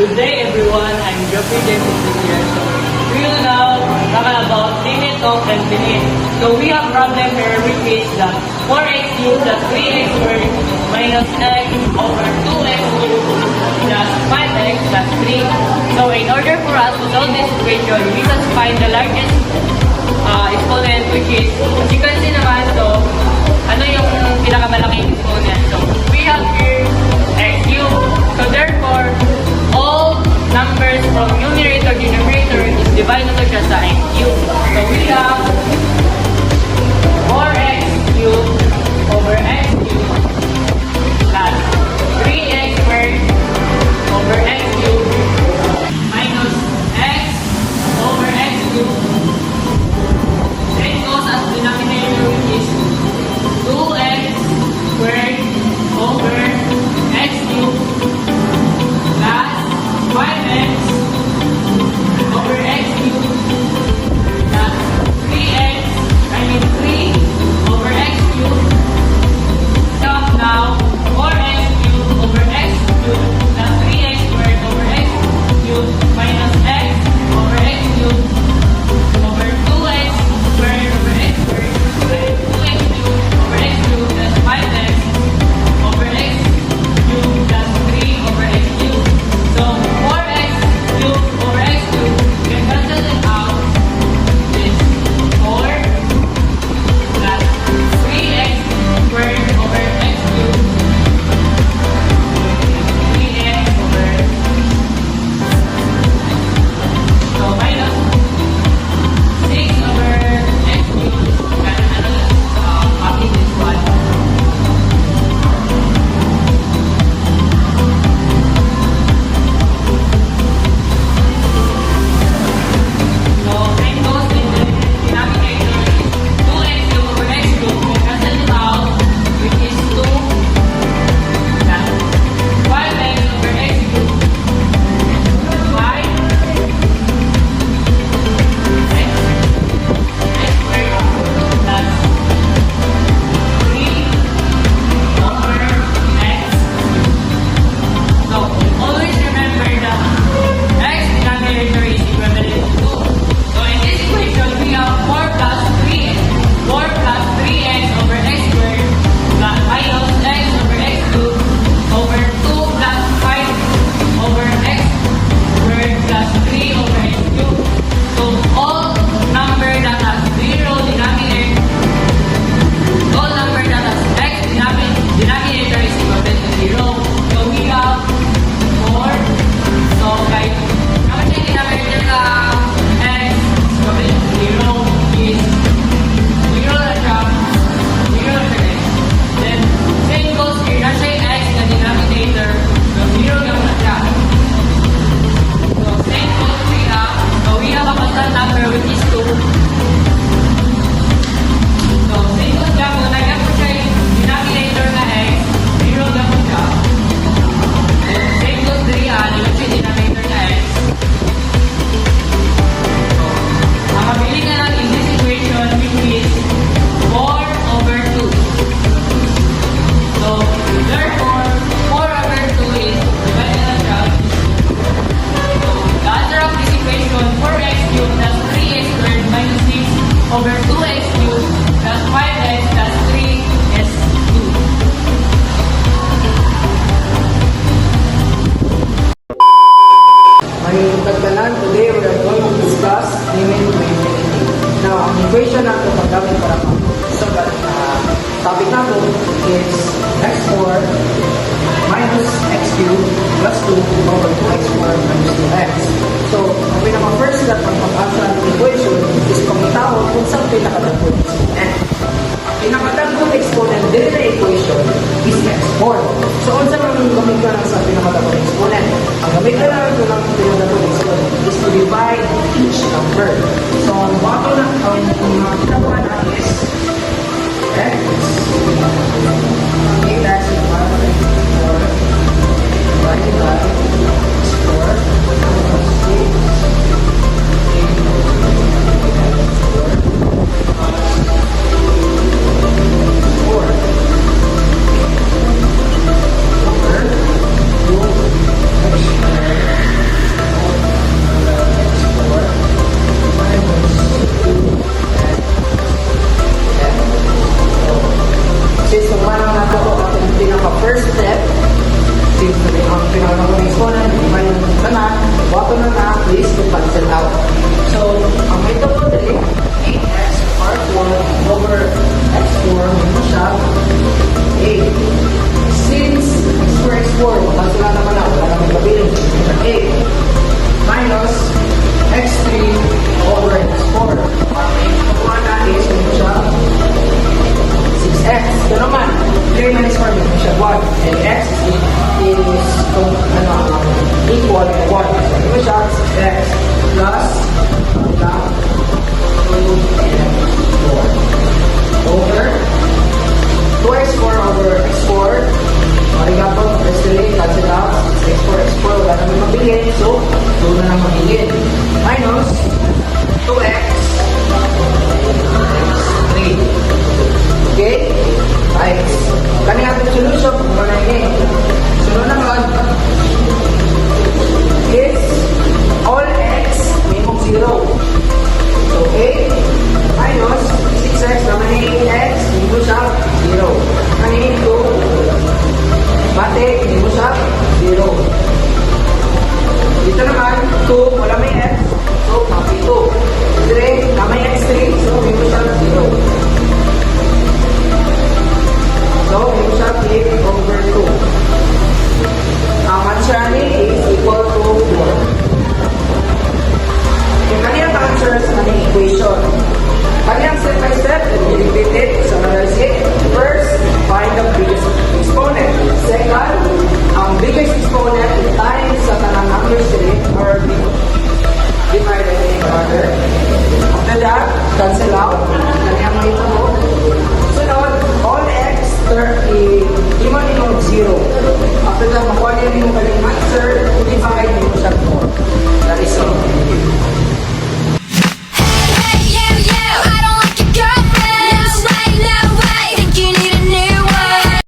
Good day everyone, I'm Geoffrey Davidson here. So we will now talk about limit of and limit. So we have problem here which is the 4x cubed plus 3x squared minus x over 2x cubed plus 5x plus 3. So in order for us to solve this equation, we must find the largest exponent which is, as you can see naman, so ano yung pinakamalaking exponent. So we have here x cubed. So therefore, all numbers from numerator to numerator is divided to just x cubed. So we have 4x cubed over x cubed plus 3x squared over x cubed minus x over x cubed. Then goes as denominator which is 2x squared over x cubed plus 5x over x cubed plus 3x, 3 over x cubed. Stop now. 4x cubed over x cubed plus 3x squared over x cubed minus x over x cubed over 2x squared over x squared minus 2x cubed over x cubed plus 5x over x cubed plus 3 over x cubed. So 4x cubed over x cubed, you can cancel it out. Is 4 plus 3x squared over x cubed 3x over so minus 6 over x cubed. And copy this one. So then goes in the denominator is 2x cubed over x cubed. We cancel it out, which is 2 plus 5x over x cubed 5 x squared plus 3 over x. So always remember that x denominator is equivalent to 2. So in this equation, we have 4 plus 3x. 4 plus 3x over x squared plus minus x over x cubed over 2 plus 5 over x squared plus 3 over x cubed. So all number that has 0 denominator, all number that has x denominator is equivalent to 0. So we have 4. So kahit kapag yung denominator ka x is equivalent to 0 is 0 na siya, 0 na siya x. Then same goes here, na siya yung x na denominator, so 0 na muna siya. So same goes here, so we have a constant number which is 2. So same goes siya, kung nagyan po siya yung denominator na x, 0 na po siya. And same goes here, nagyan siya yung denominator na x. So, ang mabili ka lang in this equation which is 4 over 2. So, therefore, 4 over 2 is divided na siya. So, the answer of this equation, 4x cubed plus 3x squared minus 6 over 2x cubed plus 5x plus 3 is 2. Mayroong tagtanan, today we are going to discuss limit to infinity. Now, ang equation natin paggamit para so topic natin is x4 minus x cubed plus 2 over 2x4 minus 2x. So, ang pinaka-first step ng pag-answer ng equation is pagkatawag kung saan pinakadagdag exponent. Ang pinakadagdag exponent din na equation is x4. So, kung saan ang gamit ka lang sa pinakadagdag exponent? Ang gamit ka lang ito ng pinakadagdag exponent is to divide each number. So, ang bago na ang ginagawa natin is x. Okay, that's it. 4 divided by 4 plus 6 over 2 mga mga exponent, divide ng tanan, wato na na, please to cancel out. So, ang may double dali, 8x power 4 over x4, mo siya, 8. Since x4, x4, cancel na naman na, wala naman kabilin. 8 minus x3 over x4. Ang may kukuha na is, mo siya, 6x. Ito naman, 3 minus 4 mo siya 1. And x is equal to 1. So, ito siya, 6x plus 2x4 over 2x4 over x4. Mariga po, let's delete, cancel out. 6x4, x4, wala naman mabilin. So, 2 na lang mabilin. Minus 2x